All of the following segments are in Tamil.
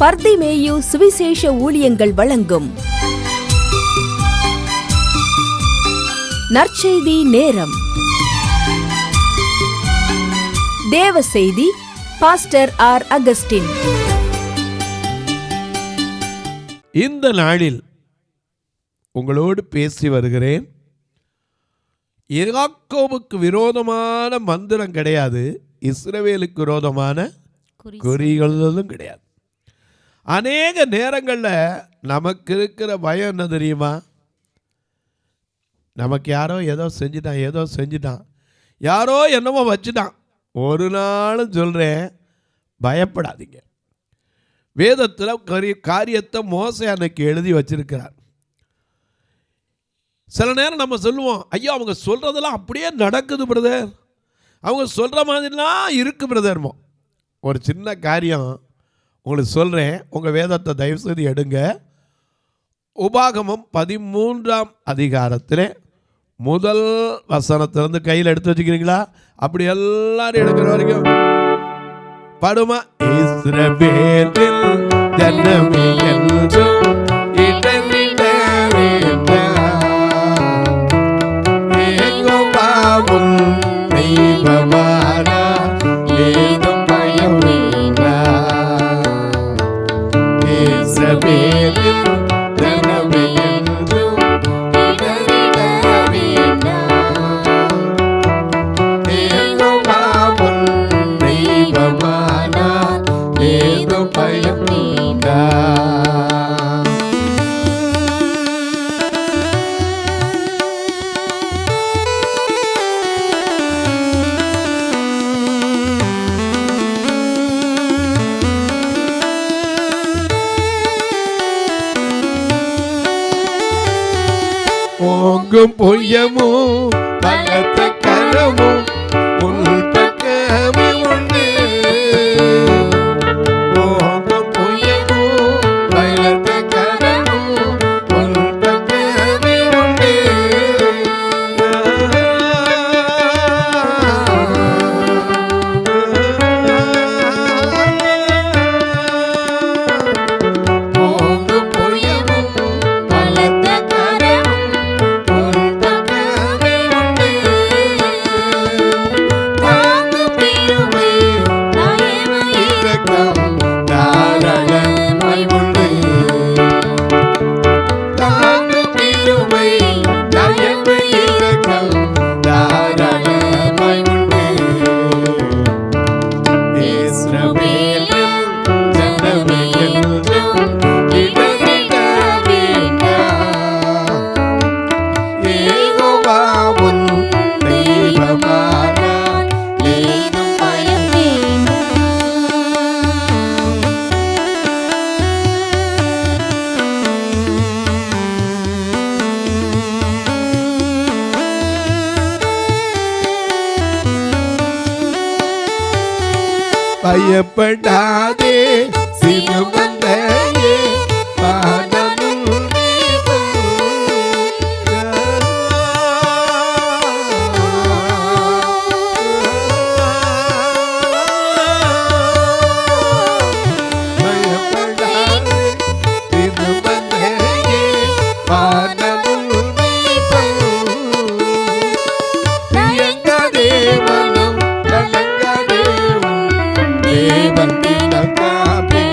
பர்திமேயு சுவிசேஷ ஊழியங்கள் வழங்கும் நற்செய்தி நேரம். தேவ செய்தி பாஸ்டர் ஆர். அகஸ்டின். இந்த நாளில் உங்களோடு பேசி வருகிறேன். யாக்கோபுக்கு விரோதமான மந்திரம் கிடையாது, இஸ்ரவேலுக்கு விரோதமான குறிகளும் கிடையாது. அநேக நேரங்களில் நமக்கு இருக்கிற பயம் என்ன தெரியுமா? நமக்கு யாரோ ஏதோ செஞ்சிட்டான், யாரோ என்னமோ வச்சுட்டான். ஒரு நாளும் சொல்கிறேன், பயப்படாதீங்க. வேதத்தில் காரியத்தை மோசே அன்னைக்கு எழுதி வச்சிருக்கிறார். சில நேரம் நம்ம சொல்லுவோம், ஐயோ அவங்க சொல்கிறதெல்லாம் அப்படியே நடக்குது பிரதர், அவங்க சொல்கிற மாதிரிலாம் இருக்குது பிரதர்மோ. ஒரு சின்ன காரியம் உங்களுக்கு சொல்கிறேன், உங்கள் வேதத்தை தயவுசெய்து எடுங்க. உபாகமம் 13ஆம் அதிகாரத்தில் முதல் வசனத்திலிருந்து கையில் எடுத்து வச்சுக்கிறீங்களா? அப்படி எல்லாரும் எடுக்கிற வரைக்கும் படுமா. இஸ்ரவேலின் ஜனமே என்றும் இடறிட வேண்டாம், யெகோவாவும் தெய்வமானார், ஏதும் பயம் வேண்டாம். இஸ்ரவேலின் ஜனமே என்றும் இடறிட வேண்டாம், யெகோவாவும் தெய்வமானார், ஏதும் பயம் வேண்டாம். ஓங்கும் பொய்யமும் பலத்த கரமும் உன் பக்கமே உண்டு. ஓங்கும் பொய்யமும் பலத்த கரமும் உன் பக்கமே உண்டு. ஓங்கும் பொய்யமும் பலத்த கரமும் உன் பக்கமே உண்டு. தாங்கு பெருமை தயவு இரக்கம் தாராளமாய் உண்டு. தாங்கு பெருமை தயவு இரக்கம் தாராளமாய் உண்டு. இஸ்ரவேலின் ஜனமே என்றும் இடறிட வேண்டாம், யெகோவாவும் தெய்வமானார், ஏதும் பயம் பயப்படாதே சிறுமந்தையே, பாதமும் பயப்படாதே சிறுமந்தையே, பாதமும் தயங்காதே மனம் கலங்காதே, தேவன் தினக்காபே.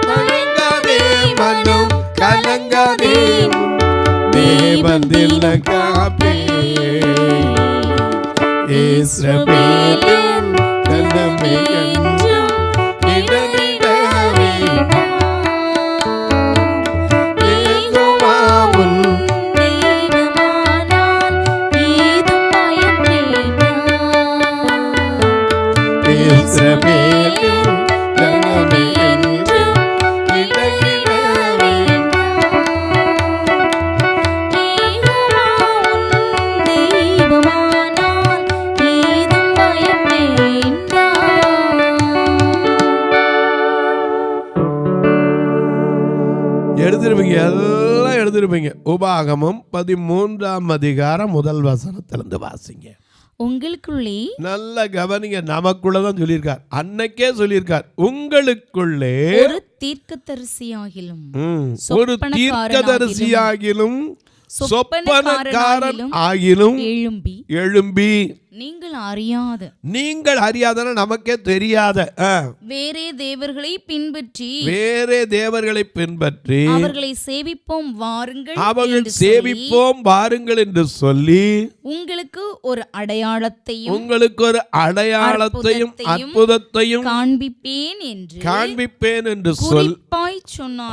தயங்காதே மனம் கலங்காதே, தேவன் தினக்காபே. இஸ்ரவேலின் ஜனமே என்றும் இடறிட வேண்டாம், யெகோவாவும் தெய்வமானார், ஏதும் பயம் வேண்டாம். இஸ்ரவேலின் ஜனமே என்றும் இடறிட வேண்டாம். யெகோவாவும் தெய்வமானார், ஏதும் பயம் வேண்டாம். எழுதிருப்பீங்க, எல்லாம் எழுதிருப்பீங்க. உபாகமம் 13ஆம் அதிகாரம் முதல் வசனத்திலிருந்து வாசிங்க. உங்களுக்குள்ளே நல்ல கவனிங்க, நமக்குள்ளதான் சொல்லியிருக்கார், அன்னைக்கே சொல்லியிருக்கார், உங்களுக்குள்ளே ஒரு தீர்க்கதரிசியாகிலும் ஒரு தீர்க்கதரிசியாகிலும் சொப்பனக்காரன் ஆகிலும் எழும்பி நீங்கள் அறியாத நமக்கே தெரியாத வேறே தேவர்களை பின்பற்றி அவர்களை சேவிப்போம் வாருங்கள் என்று சொல்லி உங்களுக்கு ஒரு அடையாளத்தையும் அற்புதத்தையும் காண்பிப்பேன் என்று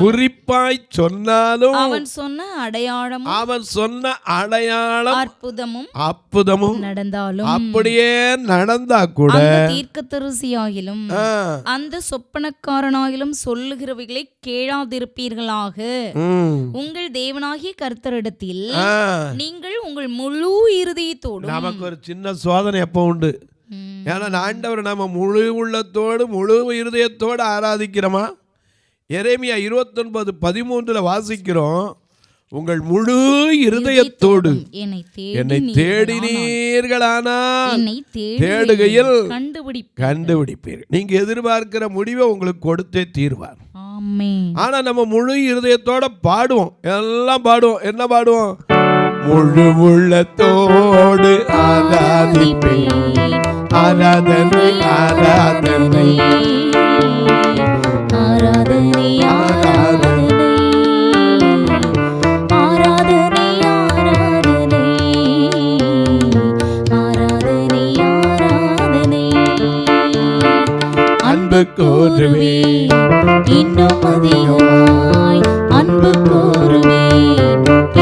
குறிப்பாய் சொன்னாலும் அவன் சொன்ன அடையாளம் அற்புதமும் நடந்தாலும் அப்படியே நடந்தா கூட தீர்க்கதரிசியாகிலும் அந்த சொப்பனக்காரனாகிலும் சொல்லுகிறவைகளை கேளாதிருப்பீர்களாக. உங்கள் தேவனாகிய கர்த்தரிடத்தில் நீங்கள் உங்கள் முழு இருதயத்தோடு. நமக்கு ஒரு சின்ன சோதனை எப்போ உண்டு, ஏன்னா ஆண்டவர் நம்ம முழு உள்ளத்தோடு முழு இருதயத்தோடு ஆராதிக்கிறோமா? எரேமியா 29:13 வாசிக்கிறோம், உங்கள் முழு இருதயத்தோடு என்னை தேடினீர்களானால் தேடுகையில் கண்டுபிடிப்பீர்கள். நீங்க எதிர்பார்க்கிற முடிவை உங்களுக்கு கொடுத்தே தீர்வார். ஆனா நம்ம முழு இருதயத்தோட பாடுவோம், எல்லாம் பாடுவோம். என்ன பாடுவோம்? முழு உள்ளத்தோடு ஆராதிப்பேன், ஆராதனை ஆராதனை ஆராதனை ஆராதனை கூறுவே இன்னும் அதிகமாய் அன்பு கூறுவே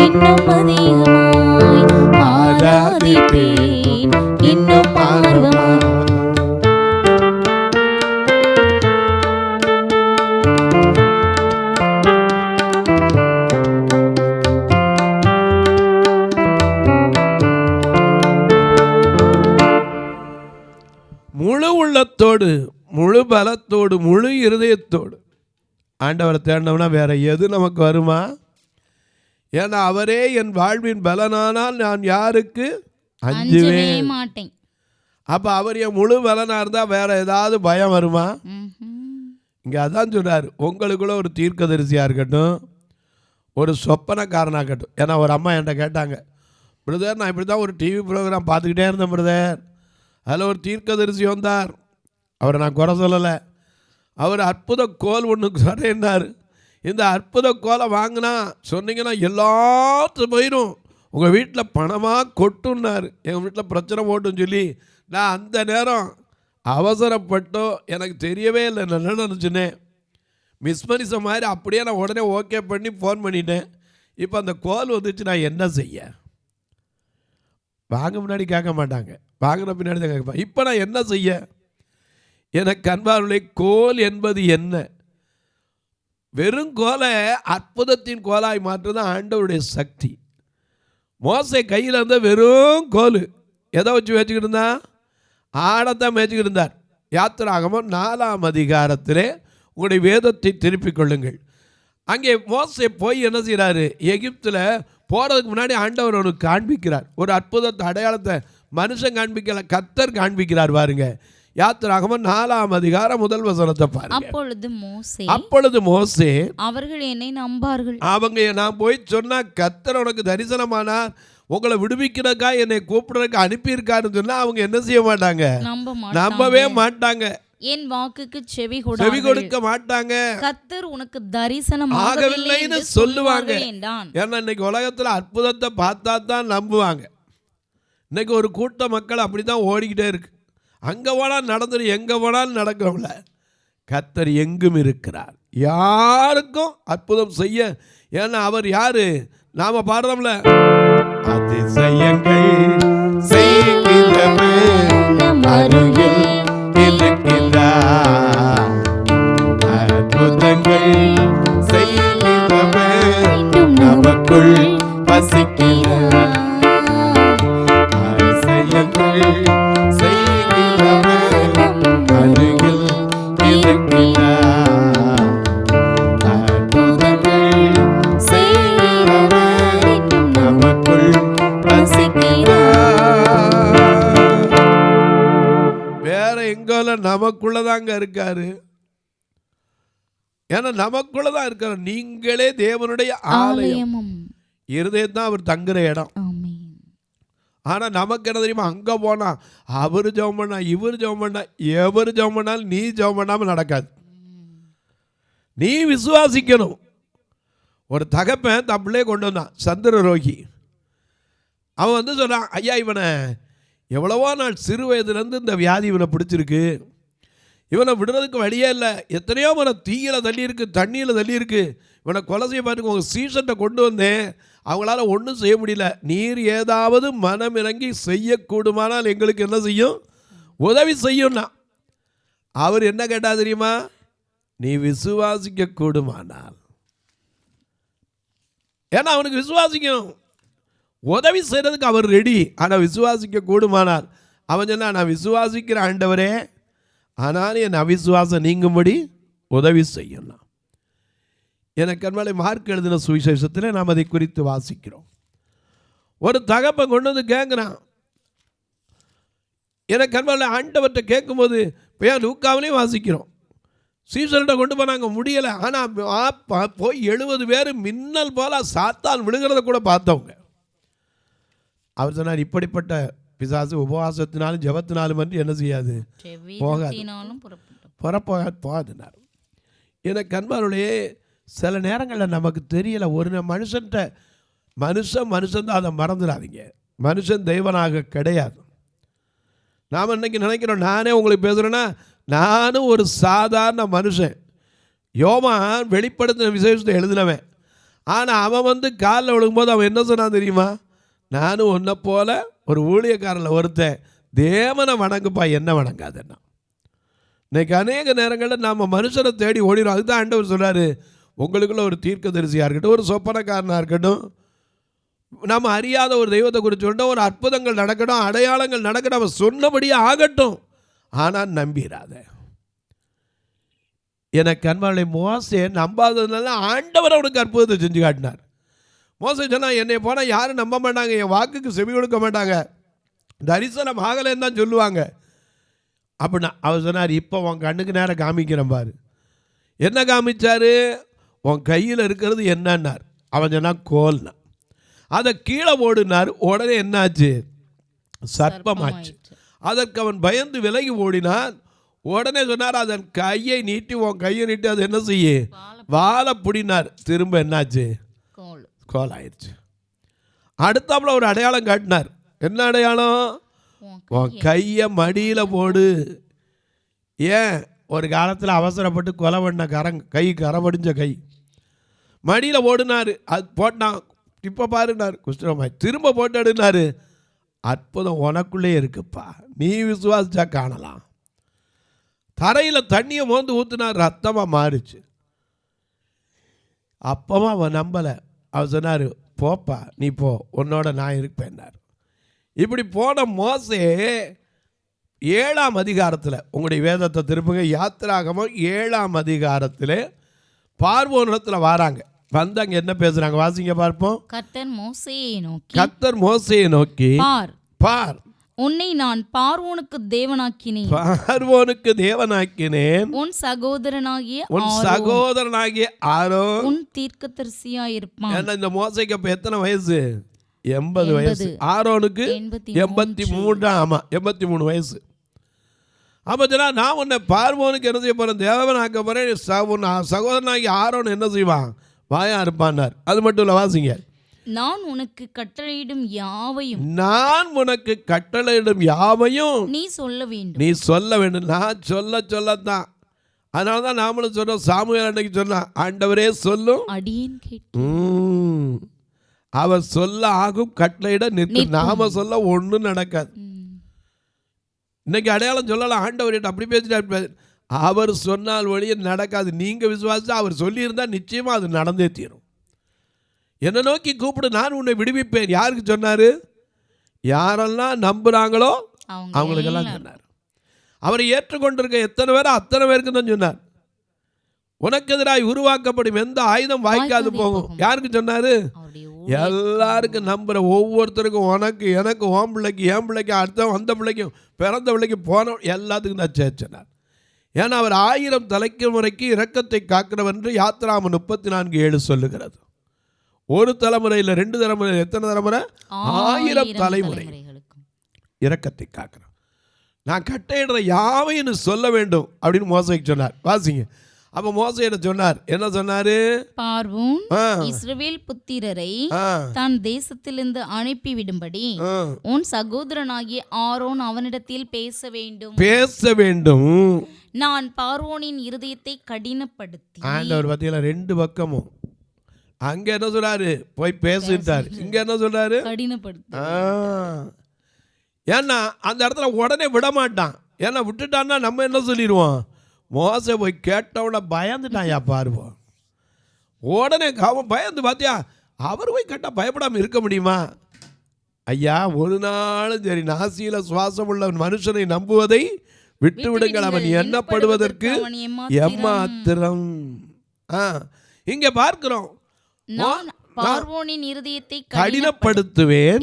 இன்னும் அதிகமாய் ஆராதிப்பேன் இன்னும் ஆர்வமாய். முழு உள்ளத்தோடு முழு பலத்தோடு முழு இருதயத்தோடு ஆண்டவரை தேடினோம்னா வேற எது நமக்கு வருமா? ஏன்னா அவரே என் வாழ்வின் பலனானால் நான் யாருக்கு அஞ்சவே மாட்டேன். அப்ப அவர் என் முழு பலனா இருந்தா வேற ஏதாவது பயம் வருமா? இங்க அதான் சொல்றாரு, உங்களுக்குள்ள ஒரு தீர்க்கதரிசியா இருக்கட்டும், ஒரு சொப்பனக்காரனாக இருக்கட்டும். ஏன்னா ஒரு அம்மா என்கிட்ட கேட்டாங்க, பிரதர் நான் இப்படி தான் ஒரு டிவி ப்ரோக்ராம் பார்த்துக்கிட்டே இருந்தேன் பிரதர், அதில் ஒரு தீர்க்கதரிசி வந்தார், அவரை நான் குறை சொல்லலை, அவர் அற்புத கோல் ஒன்று சொல்கிறார், இந்த அற்புத கோலை வாங்கினா சொன்னீங்கன்னா எல்லாத்துக்கும் போயிடும், உங்கள் வீட்டில் பணமாக கொட்டுன்னார். எங்கள் வீட்டில் பிரச்சனை போட்டுன்னு சொல்லி நான் அந்த நேரம் அவசரப்பட்டோ எனக்கு தெரியவே இல்லை, நல்லா நினச்சினேன், மிஸ்மரிச மாதிரி அப்படியே நான் உடனே ஓகே பண்ணி ஃபோன் பண்ணிட்டேன். இப்போ அந்த கோல் வந்துச்சு, நான் என்ன செய்ய? வாங்க முன்னாடி கேட்க மாட்டாங்க, வாங்கின பின்னாடி தான் கேட்பாங்க. இப்போ நான் என்ன செய்ய? எனக்கு அன்பார்களை கோல் என்பது என்ன? வெறும் கோலை அற்புதத்தின் கோலாய் மாற்றுதான் ஆண்டவருடைய சக்தி. மோசே கையில் இருந்த வெறும் கோல் எதை வச்சு வச்சுக்கிட்டு இருந்தா? ஆடத்தான் மேய்ச்சிக்கிட்டு இருந்தார். யாத்திராகமம் 4ஆம் அதிகாரத்திலே உங்களுடைய வேதத்தை திருப்பிக் கொள்ளுங்கள். அங்கே மோசே போய் என்ன செய்கிறாரு? எகிப்தில் போகிறதுக்கு முன்னாடி ஆண்டவர் அவனுக்கு காண்பிக்கிறார் ஒரு அற்புதத்தை, அடையாளத்தை. மனுஷன் காண்பிக்கல, கர்த்தர் காண்பிக்கிறார். பாருங்க, யாத்திராகமம் 4ஆம் அதிகாரம் 1 வசனத்தை பாருங்க. அப்பொழுது மோசே அவர்கள் என்னை நம்பார்கள். அவங்க நான் போய் சொன்னா கர்த்தர் உனக்கு தரிசனமானார், உங்களை விடுவிக்கிறதுக்காக என்னை கூப்பிடுறதுக்கு அனுப்பியிருக்காருன்னு சொன்னா அவங்க என்ன செய்ய மாட்டாங்க? நம்பவே மாட்டாங்க. என் வாக்குக்கு செவி கொடுக்க மாட்டாங்க. கர்த்தர் உனக்கு தரிசனமாகவில்லைன்னு சொல்லுவாங்க. ஏன்னா இன்னைக்கு உலகத்துல அற்புதத்தை பார்த்தா தான் நம்புவாங்க. இன்னைக்கு ஒரு கூட்ட மக்கள் அப்படிதான் ஓடிக்கிட்டே இருக்கு. அங்க போனால் நடந்துடும், எங்க போனாலும் நடக்கும்ல. கர்த்தர் எங்கும் இருக்கிறார், யாருக்கும் அற்புதம் செய்ய. ஏன்னா அவர் யாரு? நாம பாடுறோம்ல, அதிசயங்கள் செய்கிறவர் அருகில் இருக்கிறார், அற்புதங்கள் செய்கிறவர் நமக்குள் வசிக்கிறார், அதிசயங்கள் செய்கிறவர் அருகில் இருக்கிறார், அற்புதங்கள் செய்கிறவர் நமக்குள் வசிக்கிறார். நமக்குள்ளதாங்க இருக்காரு. ஏன்னா நமக்குள்ளதான் இருக்காரு. நீங்களே தேவனுடைய ஆலயம். ஆலயமும் இருதயம் தான் அவர் தங்குற இடம். ஆமென். ஆனா நமக்கு என்ன தெரியுமா, அங்க போனா அவர் ஜெபம் பண்ணா, இவர் ஜெபம் பண்ணா, எவர் ஜெபம் பண்ணாலும் நீ ஜெபம் பண்ணாம நடக்காது. நீ விசுவாசிக்கணும். ஒரு தகப்பன் தன் பிள்ளையை கொண்டு வந்தான், சந்திர ரோகி. அவன் வந்து சொன்னான், ஐயா இவனை எவ்வளவோ நாள் சிறு வயதுலேருந்து இந்த வியாதி இவனை பிடிச்சிருக்கு, இவனை விடுறதுக்கு வழியே இல்லை, எத்தனையோ முறை தீயில தள்ளி இருக்கு, தண்ணியில் தள்ளி இருக்கு, இவனை கொலை செய்ய பார்த்துக்கு உங்கள் சீசன்ட்டை கொண்டு வந்தேன், அவங்களால ஒன்றும் செய்ய முடியல, நீர் ஏதாவது மனம் இறங்கி செய்யக்கூடுமானால் எங்களுக்கு என்ன செய்யும், உதவி செய்யும்னா. அவர் என்ன கேட்டா தெரியுமா, நீ விசுவாசிக்க கூடுமானால். ஏன்னா அவனுக்கு விசுவாசிக்கணும், உதவி செய்கிறதுக்கு அவர் ரெடி. ஆனால் விசுவாசிக்க கூடுமானால் அவன் சொன்னா, நான் விசுவாசிக்கிற ஆண்டவரே, ஆனாலும் என் அவிசுவாசம் நீங்கும்படி உதவி செய்யணும். எனக்கு அன்பாலே மார்க் எழுதின சுவிசேஷத்தில் நாம் அதை குறித்து வாசிக்கிறோம். ஒரு தகப்பன் கொண்டு வந்து கேட்குறான். எனக்கு அன்பாலே ஆண்டவர்கிட்ட கேட்கும்போது ஏன் லூக்காவிலையும் வாசிக்கிறோம், சீசர்கிட்ட கொண்டு போனாங்க, முடியலை. ஆனால் போய் 70 பேர் மின்னல் போல சாத்தான் விழுகிறத கூட பார்த்தவங்க. அவர் சொன்னார், இப்படிப்பட்ட பிசாசு உபவாசத்தினாலும் ஜெபத்தினாலும் வந்து என்ன செய்யாது, போகாதுனார். எனக்கு அன்பாருடைய சில நேரங்களில் நமக்கு தெரியல, ஒரு மனுஷன்ட்ட மனுஷன் தான், அதை மறந்துடாதீங்க. மனுஷன் தெய்வனாக கிடையாது. நாம் இன்னைக்கு நினைக்கிறோம், நானே உங்களுக்கு பேசுகிறேன்னா நானும் ஒரு சாதாரண மனுஷன். யோவான் வெளிப்படுத்தின விசேஷத்தை எழுதினவன். ஆனால் அவன் வந்து காலில் விழுகும்போது அவன் என்ன சொன்னான் தெரியுமா, நானும் ஒன்றை போல ஒரு ஊழியக்காரில் ஒருத்தன், தேவனை வணங்குப்பா, என்ன வணங்காதுன்னா. இன்னைக்கு அநேக நேரங்களில் நாம் மனுஷனை தேடி ஓடிடும். அதுதான் ஆண்டவர் சொல்கிறாரு, உங்களுக்குள்ள ஒரு தீர்க்கதரிசியாக இருக்கட்டும், ஒரு சொப்பனக்காரனாக இருக்கட்டும், நம்ம அறியாத ஒரு தெய்வத்தை குறித்து சொன்னால் ஒரு அற்புதங்கள் நடக்கட்டும், அடையாளங்கள் நடக்கட்டும், அவன் சொன்னபடியே ஆகட்டும், ஆனால் நம்பிடாத. எனக்கு அன்பாளை மோசே நம்பாததுனால ஆண்டவர் அவனுக்கு அற்புதத்தை செஞ்சு காட்டினார். மோசே சொன்னால், என்னை போனால் யாரும் நம்ப மாட்டாங்க, என் வாக்குக்கு செவி கொடுக்க மாட்டாங்க, தரிசனம் ஆகலைன்னு தான் சொல்லுவாங்க அப்படின்னா. அவர் சொன்னார், இப்போ உன் கண்ணுக்கு நேரம் காமிக்கிறேன் பாரு. என்ன காமிச்சாரு, உன் கையில் இருக்கிறது என்னன்னார். அவன் சொன்னான், கோல்னா. அதை கீழே ஓடினார். உடனே என்னாச்சு, சர்ப்பமாச்சு. அதற்கு அவன் பயந்து விலகி ஓடினான். உடனே சொன்னார், அதன் கையை நீட்டி, உன் கையை நீட்டி அது என்ன செய்ய, வாழை பிடினார். திரும்ப என்னாச்சு, கோல் ஆயிடுச்சு. அடுத்தாப்புல ஒரு அடையாளம் காட்டினார். என்ன அடையாளம், உன் கையை மடியில் போடு. ஏன், ஒரு காலத்தில் அவசரப்பட்டு கொலை பண்ண கை கரபடிஞ்ச கை, மடியில் ஓடுனார். அது போட்டான். இப்போ பாருனார், குஷ்டமாய் திரும்ப போட்டாடுனாரு. அற்புதம் உனக்குள்ளே இருக்குப்பா, நீ விசுவாசிச்சா காணலாம். தரையில் தண்ணியை மோந்து ஊற்றுனார், ரத்தமாக மாறிச்சு. அப்பவும் அவன் நம்பலை. அவர் சொன்னார், போப்பா நீ போ, உன்னோட நான் இருப்பேன்னார். இப்படி போன மோசே 7ஆம் அதிகாரத்தில், உங்களுடைய வேதத்தை திருப்புங்க, யாத்திராகமம் 7ஆம் அதிகாரத்தில் பார்வோனிடத்தில் வராங்க. வந்து அங்கே என்ன பேசுகிறாங்க வாசிங்க பார்ப்போம். கர்த்தர் மோசேயை நோக்கி பார், உன்னை நான் பார்வோனுக்கு தேவனாக்கினேன், உன் சகோதரனாகிய ஆரோன் உன் தீர்க்கதரிசியாய் இருப்பான். இந்த மோசேக்கு அப்ப எத்தனை வயசு, 80 வயசு. ஆரோனுக்கு 83. ஆமா, 83 வயசு. அப்ப நான் உன்னை பார்வோனுக்கு என்ன செய்ய போறேன், தேவனாக்க போறேன். சகோதரனாகி ஆரோன் என்ன செய்வான், வாயா இருப்பான்னார். அது மட்டும் இல்ல, வாசிங்க. நான் உனக்கு கட்டளையிடும் யாவையும் நீ சொல்ல வேண்டும். நான் சொல்லத்தான். அதனால தான் நாமளும் சொல்றோம். சாமுவேல் அன்னைக்கு சொன்னா, ஆண்டவரே சொல்லும் அடியேன் கேட்கும். அவர் சொல்ல ஆகும், கட்டளையிட நிற்கும். நாம சொல்ல ஒண்ணும் நடக்காது. இன்னைக்கு அடையாளம் சொல்லலாம், ஆண்டவர் அப்படி பேசிட்டு அவர் சொன்னால் வழியே நடக்காது. நீங்க விசுவாசிச்சா அவர் சொல்லியிருந்தா நிச்சயமா அது நடந்தே தீரும். என்னை நோக்கி கூப்பிடு, நான் உன்னை விடுவிப்பேன். யாருக்கு சொன்னாரு, யாரெல்லாம் நம்புறாங்களோ அவங்களுக்கெல்லாம் சொன்னார். அவரை ஏற்றுக்கொண்டிருக்க எத்தனை பேரோ அத்தனை பேருக்கு தான் சொன்னார். உனக்கு எதிராக உருவாக்கப்படும் எந்த ஆயுதம் வாய்க்காது போகும். யாருக்கு சொன்னாரு, எல்லாருக்கும் நம்புற ஒவ்வொருத்தருக்கும், உனக்கு எனக்கு உன் பிள்ளைக்கு என் பிள்ளைக்கு அடுத்த அந்த பிள்ளைக்கும் பிறந்த பிள்ளைக்கு போன எல்லாத்துக்கும் தான் சொன்னார். ஏன்னா அவர் 1000 தலைமுறைக்கு இரக்கத்தை காக்கிறவர் என்று யாத்ராம 34:7 சொல்லுகிறது. ஒரு தலைமுறையில் 2 தலைமுறை, எத்தனை தலைமுறை? 1000 தலைமுறை இரக்கத்தை காக்கிறார். நான் கட்டையிடுற யாவைன்னு சொல்ல வேண்டும் அப்படின்னு மோசேக்கு சொன்னார். வாசிங்க. அப்ப மோசேயிட சொன்னார், என்ன சொன்னாரு? பார்வோன் இஸ்ரவேல் புத்திரரை தன் தேசத்திலிருந்து அனுப்பிவிடும்படி உன் சகோதரனாகிய ஆரோன் அவனிடத்தில் பேச வேண்டும். நான் பார்வோனின் இருதயத்தை கடினப்படுத்தி. ஆண்டவர் பார்த்தீங்களா, 2 பக்கமும். அங்க என்ன சொல்றாரு? போய் பேசிட்டார். இங்க என்ன சொல்றாரு? கடினப்படுத்தி. ஏன்னா அந்த இடத்துல உடனே விட மாட்டான். ஏன்னா விட்டுட்டான்னா நம்ம என்ன சொல்லிடுவோம்? மோசே போய் கேட்டவுடனே பயந்துட்டான். பார்வோம் உடனே அவன் பயந்து. பார்த்தியா, அவர் போய் கேட்டால் பயப்படாமல் இருக்க முடியுமா? ஐயா, ஒரு நாளும் சரி, நாசியில சுவாசம் உள்ள மனுஷனை நம்புவதை விட்டு விடுங்கள், அவன் எண்ணப்படுவதற்கு எம்மாத்திரம். இங்க பார்க்கிறோம், பார்வோனின் இருதயத்தை கடினப்படுத்துவேன்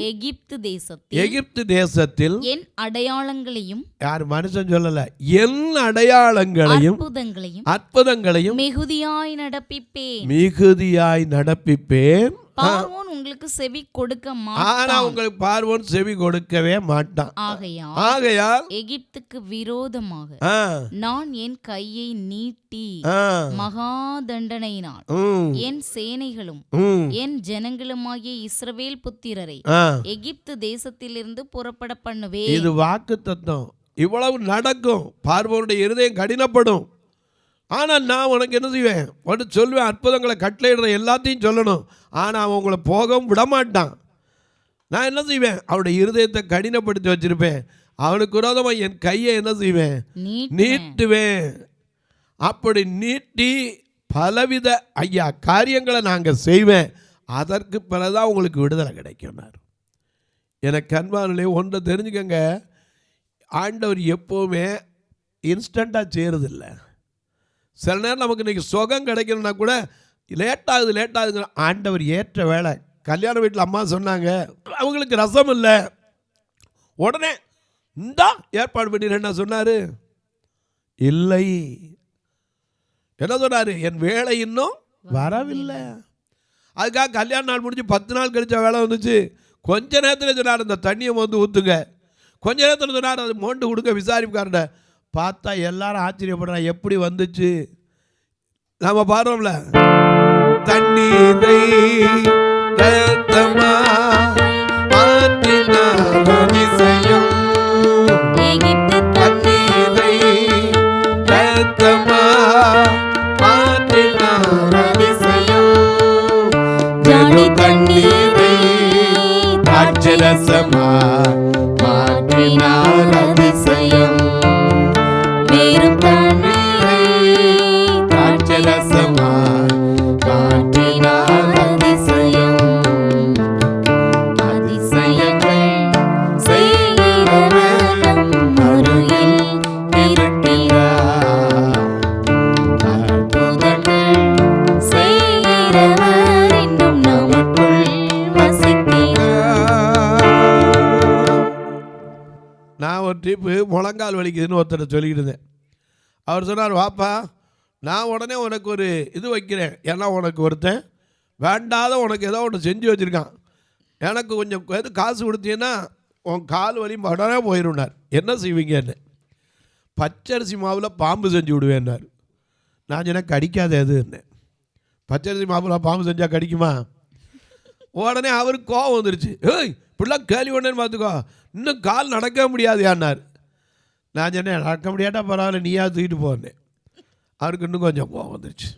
எகிப்து தேசத்தில் என் அடையாளங்களையும், யார் மனுஷன் சொல்லல, என் அடையாளங்களையும் அற்புதங்களையும் மிகுதியாய் நடப்பிப்பேன். பார்வோன் உங்களுக்கு செவி கொடுக்க மாட்டான். ஆனா உங்களுக்கு பார்வோன் செவி கொடுக்கவே மாட்டான். ஆகையால் எகிப்துக்கு விரோதமாக நான் என் கையை நீட்டி மகா தண்டனையினால் என் சேனைகளும் என் ஜனங்களுமாகிய இஸ்ரவேல் புத்திரரை எகிப்து தேசத்திலிருந்து புறப்பட பண்ணுவேன். இது வாக்குத்தத்தம். இவ்வளவு நடக்கும். பார்வோனுடைய இருதயம் கடினப்படும். ஆனால் நான் உனக்கு என்ன செய்வேன்? உனக்கு சொல்லுவேன், அற்புதங்களை கட்டளையிடுற எல்லாத்தையும் சொல்லணும். ஆனால் அவன் உங்களை போகவும் விடமாட்டான். நான் என்ன செய்வேன்? அவனுடைய இருதயத்தை கடினப்படுத்தி வச்சிருப்பேன். அவனுக்கு விரோதமாக என் கையை என்ன செய்வேன்? நீட்டுவேன். அப்படி நீட்டி பலவித காரியங்களை நாங்கள் செய்வேன். அதற்கு பிறகுதான் உங்களுக்கு விடுதலை கிடைக்கும்னார். எனக்கு அன்பானே ஒன்றை தெரிஞ்சுக்கங்க, ஆண்டவர் எப்போவுமே இன்ஸ்டண்ட்டாக செய்கிறதில்லை. சில நேரம் நமக்கு இன்றைக்கி சுகம் கிடைக்கணும்னா கூட லேட்டாகுது. ஆண்டவர் ஏற்ற வேலை. கல்யாண வீட்டில் அம்மா சொன்னாங்க, அவங்களுக்கு ரசம் இல்லை, உடனே இந்தா ஏற்பாடு பண்ணிடுறேன்னா சொன்னார்? இல்லை. என்ன சொன்னார்? என் வேலை இன்னும் வரவில்லை. அதுக்காக கல்யாண நாள் முடிஞ்சு 10 நாள் கழிச்ச வேலை வந்துச்சு. கொஞ்ச நேரத்தில் சொன்னார், இந்த தண்ணியை வந்து ஊற்றுங்க. கொஞ்ச நேரத்தில் சொன்னார், அது மோண்டு கொடுக்க விசாரிப்புக்காரண்ட. பார்த்தா எல்லாரும் ஆச்சரியப்படுறா, எப்படி வந்துச்சு? நாம பாடுறோம்ல, தண்ணீரை ரத்தமா மாற்றினார் அதிசயம். தண்ணீரை ரத்தமா மாற்றினார் அதிசயம். தண்ணீரை திராட்சரசமா மாற்றினார் அதிசயம். நான் ஒரு ட்ரிப்பு முழங்கால் வலிக்குதுன்னு ஒருத்தர் சொல்லிக்கிட்டு இருந்தேன். அவர் சொன்னார், வாப்பா நான் உடனே உனக்கு ஒரு இது வைக்கிறேன். ஏன்னா உனக்கு ஒருத்தன் வேண்டாத உனக்கு ஏதோ ஒன்று செஞ்சு வச்சுருக்கான். எனக்கு கொஞ்சம் எது காசு கொடுத்தீங்கன்னா உன் கால் வலி உடனே போயிடும்னார். என்ன செய்வீங்கன்னு? பச்சரிசி மாவில் பாம்பு செஞ்சு விடுவேன்னார். நான் சொன்னேன், கடிக்காத எதுன்னு. பச்சரிசி மாவில் பாம்பு செஞ்சால் கடிக்குமா? உடனே அவருக்கு கோவம் வந்துருச்சு. ஏய் இப்படிலாம் கேள்வி ஒன்றுன்னு பார்த்துக்கோ, இன்னும் கால் நடக்க முடியாது யான்னார். நான் சொன்னேன், நடக்க முடியாட்டா பரவாயில்ல, நீயா தூக்கிட்டு போனேன். அவருக்கு இன்னும் கொஞ்சம் கோவம் வந்துருச்சு.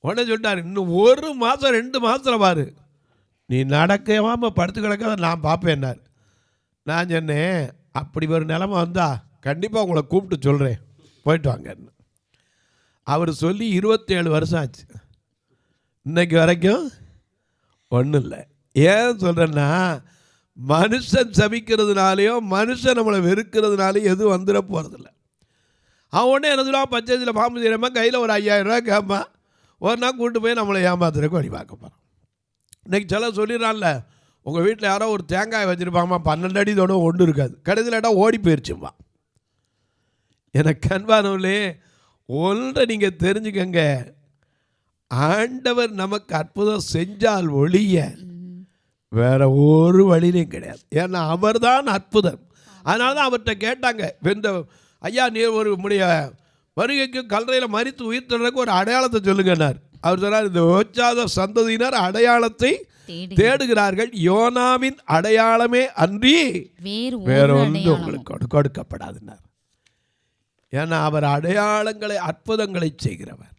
உடனே சொல்லிட்டார், இன்னும் 1 மாதம் 2 மாதத்தில் பாரு, நீ நடக்காமல் படுத்து கிடக்காத நான் பார்ப்பேன்னார். நான் சொன்னேன், அப்படி ஒரு நிலைமை வந்தா கண்டிப்பாக உங்களை கூப்பிட்டு சொல்கிறேன், போயிட்டு வாங்கன்னு. அவர் சொல்லி 27 வருஷம் ஆச்சு. இன்னைக்கு வரைக்கும் ஒன்றும் இல்லை. ஏன் சொல்கிறேன்னா, மனுஷன் சபிக்கிறதுனாலையோ மனுஷன் நம்மளை வெறுக்கிறதுனாலையும் எதுவும் வந்துட போகிறதில்ல. அவன் உடனே என்ன சொல்லுவான், பச்சையில் பாம்பு செய்கிறமா கையில் ஒரு 5000 ரூபா கேட்பான். ஒரு நாள் கூப்பிட்டு போய் நம்மளை ஏமாத்துறதுக்கு வழி பார்க்க போகிறான். இன்றைக்கி சில சொல்லிடுறான்ல, உங்கள் வீட்டில் யாரோ ஒரு தேங்காய் வச்சுருப்பாமா, 12 அடி தோட ஒன்று இருக்காது, கடைசியில் இடம் ஓடி போயிடுச்சும்மா. எனக்கு அன்பானவர்களே, ஒன்றை நீங்கள் தெரிஞ்சுக்கங்க, ஆண்டவர் நமக்கு அற்புதம் செஞ்சால் ஒழிய வேற ஒரு வழியிலையும் கிடையாது. ஏன்னா அவர் தான் அற்புதம். அதனால தான் அவர்கிட்ட கேட்டாங்க, இந்த ஐயா நீர் ஒரு உடைய வருகைக்கு கல்லறையில் மரித்து உயிர் தர்றதுக்கு ஒரு அடையாளத்தை சொல்லுங்கன்னார். அவர் சொன்னார், இந்த ஓச்சாத சந்ததியினர் அடையாளத்தை தேடுகிறார்கள், யோனாவின் அடையாளமே அன்றி வேற ஒன்று உங்களுக்கு கொடுக்கப்படாதுன்னார். ஏன்னா அவர் அடையாளங்களை அற்புதங்களை செய்கிறவர்.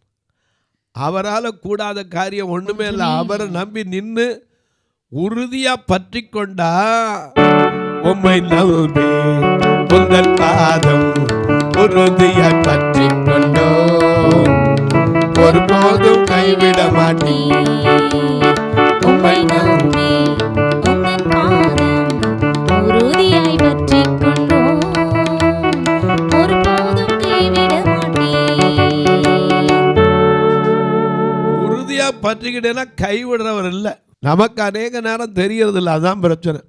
அவரால் கூடாத காரியம் ஒன்றுமே இல்லை. அவரை நம்பி நின்று உறுதியாக பற்றி கொண்டா, உம்மை நம்பி உங்கள் பாதம் உறுதியாய் பற்றி கொண்டோ, ஒருபோதும் கைவிட மாட்டீர். உம்மை நம்பி உங்கள் பாதம் உறுதியாய் பற்றி கொண்டோ, ஒருபோதும் கைவிட மாட்டீர். உறுதியா பற்றிக்கிட்டேன்னா கைவிடுறவர் இல்லை. நமக்கு அநேக நேரம் தெரியறது இல்லை, அதுதான் பிரச்சனை.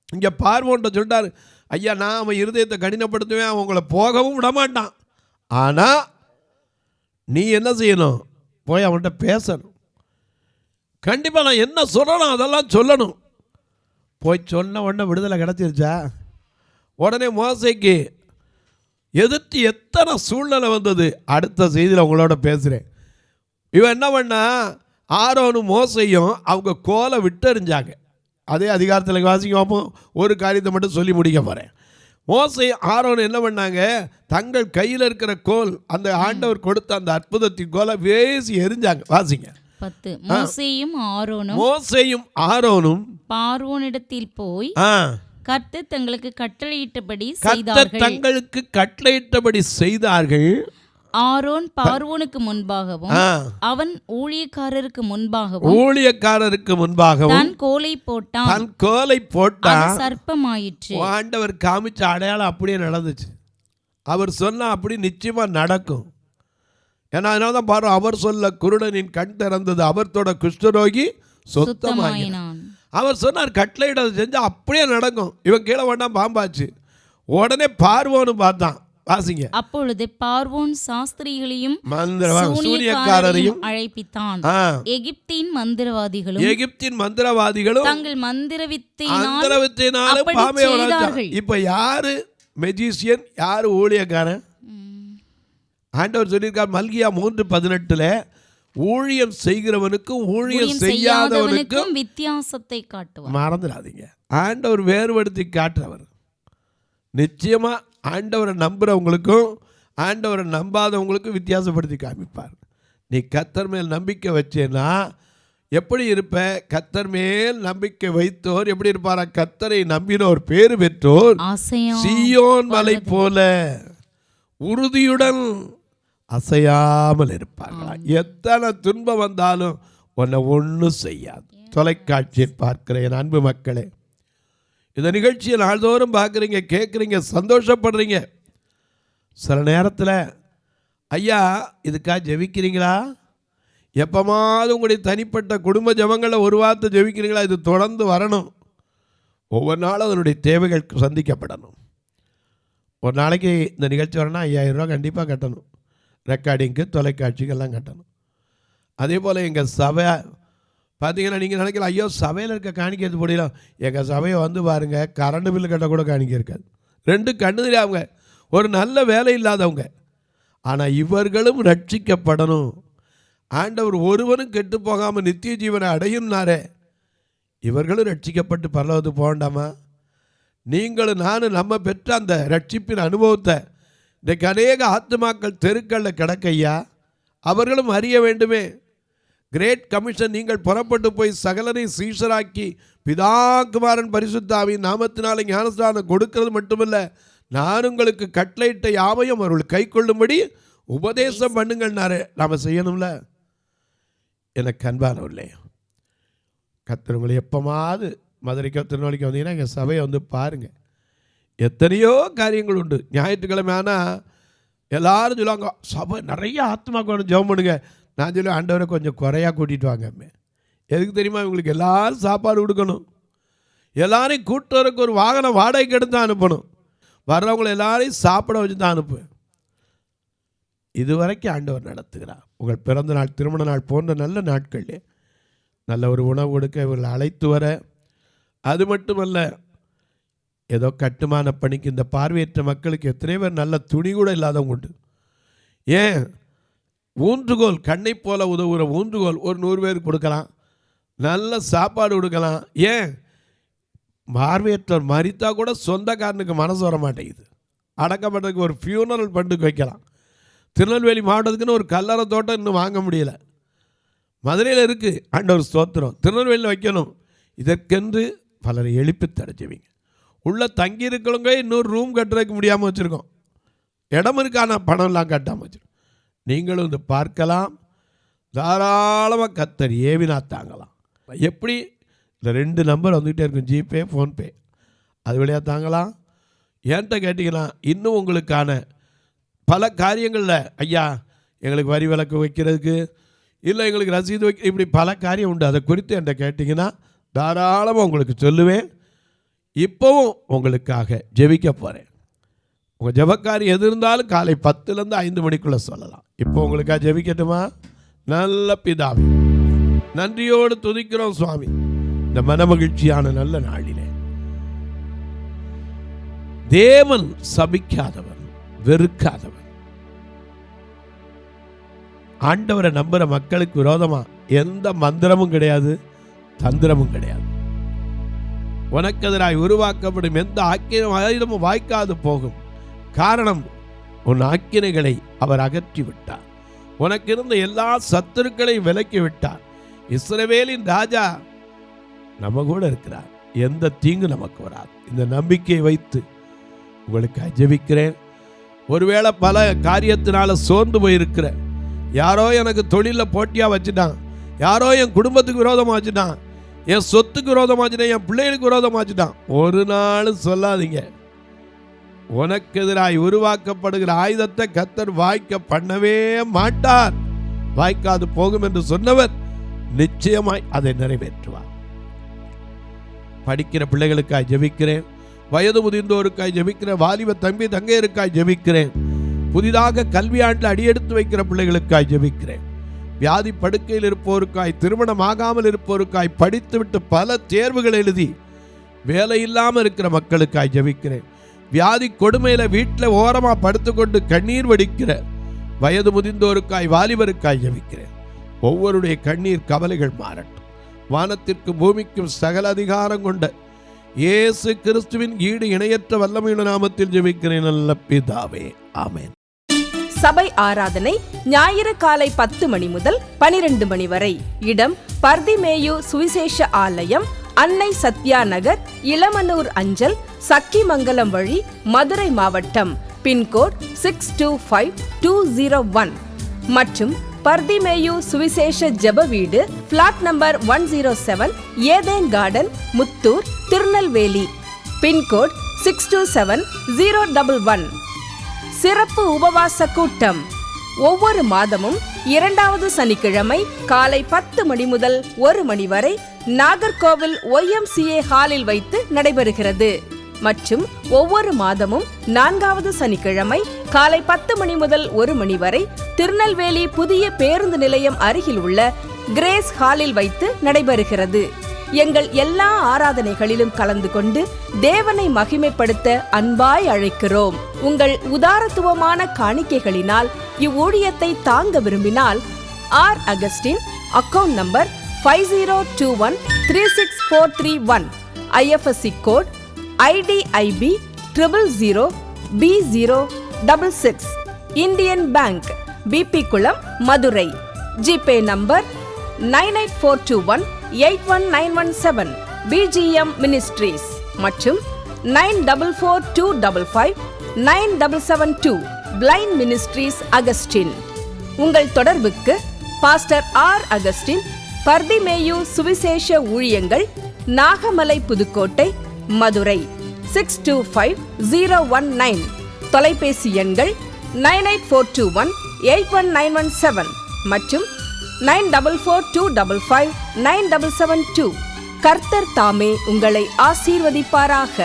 இங்கே பார்வோன்ட்ட சொல்லிட்டாரு, ஐயா நான் அவன் இருதயத்தை கடினப்படுத்துவேன், அவன் உங்களை போகவும் விட மாட்டான். ஆனால் நீ என்ன செய்யணும், போய் அவன்கிட்ட பேசணும். கண்டிப்பாக நான் என்ன சொல்லணும் அதெல்லாம் சொல்லணும். போய் சொன்ன உடனே விடுதலை கிடச்சிருச்சா? உடனே மோசேக்கு எதிர்த்து எத்தனை சூழ்நிலை வந்தது, அடுத்த செய்தியில் உங்களோட பேசுகிறேன். இவன் என்ன பண்ணா, ஆரோனும் மோசையும் அவங்க கோலை விட்டெறிஞ்சாங்க. அதே அதிகாரத்தில் வாசிக்க பார்ப்போம். ஒரு காரியத்தை மட்டும் சொல்லி முடிக்க போகிறேன். மோசை ஆரோன் என்ன பண்ணாங்க, தங்கள் கையில் இருக்கிற கோல், அந்த ஆண்டவர் கொடுத்த அந்த அற்புதத்தின் கோலை வேசி எரிஞ்சாங்க. வாசிங்க. 10. மோசேயும் ஆரோனும் பார்வோனிடத்தில் போய் கர்த்தர் தங்களுக்கு கட்டளையிட்டபடி செய்தார்கள். ஆரோன் பார்வோனுக்கு முன்பாகவும் அவன் ஊழியக்காரருக்கு முன்பாகவும் தன் கோலை போட்டான், சர்ப்பமாயிற்று. ஆண்டவர் காமிச்ச அடையாளம் அப்படியே நடந்துச்சு. அவர் சொன்னா அப்படி நிச்சயமா நடக்கும். ஏன்னா அதனால தான் பாரு, அவர் சொல்ல குருடனின் கண் திறந்தது, அவர் தொட குஷ்டரோகி சுத்தமாயினான். அவர் சொன்னார் கட்டளையிட செஞ்சா அப்படியே நடக்கும். இவன் கீழே வேண்டாம் பாம்பாச்சு. உடனே பார்வோன்னு பார்த்தான். வாசிங்க. அப்பொழுது பார்வோன் சாஸ்திரிகளையும் சூனியக்காரரையும் அழைப்பித்தான். எகிப்தின் மந்திரவாதிகளும் தங்கள் மந்திரவித்தினாலும் பாம்பை வளர்த்தார்கள். இப்ப யாரு மெஜிசியன், யாரு ஊழியக்காரன்? ஆண்டவர் சொல்லியிருக்கார் மல்கியா 3:18, ஊழியம் செய்கிறவனுக்கும் ஊழியம் செய்யாதவனுக்கும் வித்தியாசத்தை காட்டுவார். மறந்துடாதீங்க, ஆண்டவர் வேறுபடுத்தி காட்டுறவர். நிச்சயமா ஆண்டவரை நம்புறவங்களுக்கும் ஆண்டவரை நம்பாதவங்களுக்கும் வித்தியாசப்படுத்தி காமிப்பார். நீ கர்த்தர் மேல் நம்பிக்கை வச்சேன்னா எப்படி இருப்ப? கர்த்தர் மேல் நம்பிக்கை வைத்தோர் எப்படி இருப்பாரா? கர்த்தரை நம்பினோர் பேறு பெற்றோர் சீயோன் மலை போல உறுதியுடன் அசையாமல் இருப்பார்களா? எத்தனை துன்பம் வந்தாலும் உன்னை ஒன்றும் செய்யாது. தொலைக்காட்சியில் பார்க்கிற என் அன்பு மக்களே, இந்த நிகழ்ச்சியை நாள்தோறும் பார்க்குறீங்க, கேட்குறீங்க, சந்தோஷப்படுறீங்க. சில நேரத்தில் ஐயா இதுக்காக ஜெபிக்கிறீங்களா? எப்போமாவது உங்களுடைய தனிப்பட்ட குடும்ப ஜெபங்களில் ஒரு வார்த்தை ஜெபிக்கிறீங்களா? இது தொடர்ந்து வரணும். ஒவ்வொரு நாளும் அதனுடைய தேவைகள் சந்திக்கப்படணும். ஒரு நாளைக்கு இந்த நிகழ்ச்சி வரணும்னா 5000 ரூபா கண்டிப்பாக கட்டணும். ரெக்கார்டிங்க்கு, தொலைக்காட்சிக்கெல்லாம் கட்டணும். அதே போல் எங்கள் சபை பார்த்தீங்கன்னா, நீங்கள் நினைக்கலாம் ஐயோ சபையில் இருக்க காணிக்கை எடுத்து போடலாம். எங்கள் சபையை வந்து பாருங்கள், கரண்ட் பில்லு கட்ட கூட காணிக்கை இருக்காது. 2 கண்ணு தெரியாதவங்க, ஒரு நல்ல வேலை இல்லாதவங்க. ஆனால் இவர்களும் ரட்சிக்கப்படணும். ஆண்டவர் ஒருவரும் கெட்டு போகாமல் நித்திய ஜீவனை அடையும்னாரே, இவர்களும் ரட்சிக்கப்பட்டு பரலோகத்துக்கு போகண்டாமா? நீங்களும் நானும் நம்ம பெற்ற அந்த ரட்சிப்பின் அனுபவத்தை இன்றைக்கு அநேக ஆத்துமாக்கள் தெருக்களில் கிடக்கையா, அவர்களும் அறிய வேண்டுமே. கிரேட் கமிஷன், நீங்கள் புறப்பட்டு போய் சகலரை சீஷராக்கி பிதா குமாரன் பரிசுத்தாவின் நாமத்தினால ஞானஸ்நானம் கொடுக்கிறது மட்டுமல்ல, நான் உங்களுக்கு கட்டளையிட்ட யாவையும் அவர்கள் கை கொள்ளும்படி உபதேசம் பண்ணுங்கள்னாரு. நாம் செய்யணும்ல. எனக்கு அன்பானவர்களே, கர்த்தர் உங்களை எப்போமாவது மதுரைக்கோ திருநெல்வேலிக்கோ வந்தீங்கன்னா எங்கள் சபையை வந்து பாருங்கள். எத்தனையோ காரியங்கள் உண்டு. ஞாயிற்றுக்கிழமை ஆனால் எல்லாரும் சொல்லுவாங்க சபை நிறைய ஆத்மாக்கு ஜெபம் பண்ணுங்க. நான் சொல்லி ஆண்டவரை கொஞ்சம் குறையாக கூட்டிகிட்டு வாங்க. எதுக்கு தெரியுமா? இவங்களுக்கு எல்லோரும் சாப்பாடு கொடுக்கணும், எல்லாரையும் கூட்டுறதுக்கு ஒரு வாகனம் வாடகைக்கு எடுத்து தான் அனுப்பணும், வர்றவங்களை எல்லாரையும் சாப்பிட வச்சு தான் அனுப்புவேன். இதுவரைக்கும் ஆண்டவர் நடத்துகிறார். உங்கள் பிறந்த நாள், திருமண நாள் போன்ற நல்ல நாட்களிலே நல்ல ஒரு உணவு கொடுக்க இவர்களை அழைத்து வர, அது மட்டுமல்ல, ஏதோ கட்டுமான பணிக்கு இந்த பார்வையற்ற மக்களுக்கு எத்தனை பேர் நல்ல துணி கூட இல்லாதவங்க உண்டு. ஏன் ஊன்றுகோல், கண்ணை போல உதவுகிற ஊன்றுகோல் ஒரு 100 பேருக்கு கொடுக்கலாம், நல்ல சாப்பாடு கொடுக்கலாம். ஏன் பார்வையற்றவர் மரித்தா கூட சொந்தக்காரனுக்கு மனசு வர மாட்டேங்குது, அடக்கப்படுறதுக்கு ஒரு ஃபியூனரல் பண்டுக்கு வைக்கலாம். திருநெல்வேலி மாவட்டத்துக்குன்னு ஒரு கல்லறை தோட்டம் இன்னும் வாங்க முடியலை. மதுரையில் இருக்குது, ஆண்டவர் ஸ்தோத்திரம். திருநெல்வேலியில் வைக்கணும். இதற்கென்று பலரை எழுப்பி தடைச்சுவீங்க. உள்ளே தங்கியிருக்கிறவங்க இன்னொரு ரூம் கட்டுறதுக்கு முடியாமல் வச்சுருக்கோம். இடம் இருக்கான பணம்லாம் கட்டாமல் வச்சுருக்கோம். நீங்களும் இந்த பார்க்கலாம், தாராளமாக கத்தர் ஏவினா தாங்கலாம். எப்படி இந்த 2 நம்பர் வந்துக்கிட்டே இருக்கும், ஜிபே, ஃபோன்பே, அது வழியாக தாங்கலாம். ஏன்ட்ட கேட்டிங்கன்னா இன்னும் உங்களுக்கான பல காரியங்களில், ஐயா எங்களுக்கு வரி விலக்கு வைக்கிறதுக்கு, இல்லை எங்களுக்கு ரசீது வைக்க, இப்படி பல காரியம் உண்டு. அதை குறித்து என்கிட்ட கேட்டிங்கன்னா தாராளமாக உங்களுக்கு சொல்லுவேன். இப்போவும் உங்களுக்காக ஜெபிக்க போகிறேன். உங்கள் ஜெபக்காரி எது இருந்தாலும் காலை 10லேருந்து 5 மணிக்குள்ளே சொல்லலாம். இப்போ உங்களுக்காக ஜெபிக்கட்டுமா? நல்ல பிதாவே, நன்றியோடு துதிக்கிறோம் சுவாமி. இந்த மனமகிழ்ச்சியான நல்ல நாளிலே தேவன் சபிக்காதவன், வெறுக்காதவன், ஆண்டவரை நம்புற மக்களுக்கு விரோதமா எந்த மந்திரமும் கிடையாது, தந்திரமும் கிடையாது. உனக்கு எதிராய் உருவாக்கப்படும் எந்த ஆக்கிரமும் வாய்க்காது போகும். காரணம், உன் ஆக்கினைகளை அவர் அகற்றி விட்டார். உனக்கு இருந்த எல்லா சத்துருக்களையும் விலக்கி விட்டார். இஸ்ரவேலின் ராஜா நம்ம கூட இருக்கிறார். எந்த தீங்கு நமக்கு வராது. இந்த நம்பிக்கையை வைத்து உங்களுக்கு ஜெபிக்கிறேன். ஒருவேளை பல காரியத்தினால சோர்ந்து போயிருக்கிற, யாரோ எனக்கு தொழிலில் போட்டியாக வச்சுட்டான், யாரோ என் குடும்பத்துக்கு விரோதமாக வச்சுட்டான், என் சொத்துக்கு விரோதமாக வச்சுட்டான், என் பிள்ளைகளுக்கு விரோதமாக வச்சுட்டான், ஒரு நாளும் சொல்லாதீங்க. உனக்கு எதிராய் உருவாக்கப்படுகிற ஆயுதத்தை கர்த்தர் வாய்க்க பண்ணவே மாட்டார். வாய்க்காது போகும் என்று சொன்னவர் நிச்சயமாய் அதை நிறைவேற்றுவார். படிக்கிற பிள்ளைகளுக்காய் ஜெபிக்கிறேன். வயது முதிர்ந்தோருக்காய் ஜெபிக்கிறேன். வாலிப தம்பி தங்கையருக்காய் ஜெபிக்கிறேன். புதிதாக கல்வி ஆண்டில் அடியெடுத்து வைக்கிற பிள்ளைகளுக்காய் ஜெபிக்கிறேன். வியாதி படுக்கையில் இருப்போருக்காய், திருமணம் ஆகாமல் இருப்போருக்காய், படித்துவிட்டு பல தேர்வுகள் எழுதி வேலை இல்லாமல் இருக்கிற மக்களுக்காய் ஜெபிக்கிறேன். வியாதி கொடுமையில வீட்டில் ஓரமாக படுத்துக்கொண்டு கண்ணீர் வடிக்கிற வயது முதிர்ந்தோருக்காய், வாலிபருக்காய் ஜெபிக்கிறேன். ஒவ்வொருடைய கண்ணீர் கவலைகள் மாறட்டும். வானத்திற்கும் பூமிக்கும் சகல அதிகாரம் கொண்ட இயேசு கிறிஸ்துவின் ஈடு இணையற்ற வல்லமையுள்ள நாமத்தில் ஜெபிக்கிறேன் நல்ல பிதாவே, ஆமென். சபை ஆராதனை ஞாயிறு காலை 10 மணி முதல் 12 மணி வரை. இடம் பர்திமேயு சுவிசேஷ ஆலயம், அன்னை சத்யா நகர், இளமனூர் அஞ்சல், சக்கிமங்கலம் வழி, மதுரை மாவட்டம். பின்கோட் 625201 மற்றும் பர்திமேயு சுவிசேஷ ஜெப வீடு, flat number 107, Eden garden, Muthur, Tirunelveli. Pincode 627011. சிறப்பு உபவாச கூட்டம் ஒவ்வொரு மாதமும் 2வது சனிக்கிழமை காலை 10 மணி முதல் 1 மணி வரை நாகர்கோவில் YMCA ஹாலில் வைத்து நடைபெறுகிறது. மற்றும் ஒவ்வொரு மாதமும் 4வது சனிக்கிழமை காலை 10 மணி முதல் 1 மணி வரை திருநெல்வேலி புதிய பேருந்து நிலையம் அருகில் உள்ள கிரேஸ் ஹாலில் வைத்து நடைபெறுகிறது. எங்கள் எல்லா ஆராதனைகளிலும் கலந்து கொண்டு தேவனை மகிமைப்படுத்த அன்பாய் அழைக்கிறோம். உங்கள் உதாரத்துவமான காணிக்கைகளினால் இவ்வூழியத்தை தாங்க விரும்பினால் R Augustine, account number 5021364331, IFSC code IDIB 000B066, Indian bank, BP Kulam, Madurai. GPay number 9842181917, BGM ministries மற்றும் 9442559772, பிளைண்ட் மினிஸ்ட்ரீஸ் அகஸ்டின். உங்கள் தொடர்புக்கு பாஸ்டர் ஆர் அகஸ்டின், பர்திமேயு சுவிசேஷ ஊழியங்கள், நாகமலை, புதுக்கோட்டை, மதுரை 625019. தொலைபேசி எண்கள் 9842181917 மற்றும் 9442559772. கர்த்தர் தாமே உங்களை ஆசீர்வதிப்பாராக.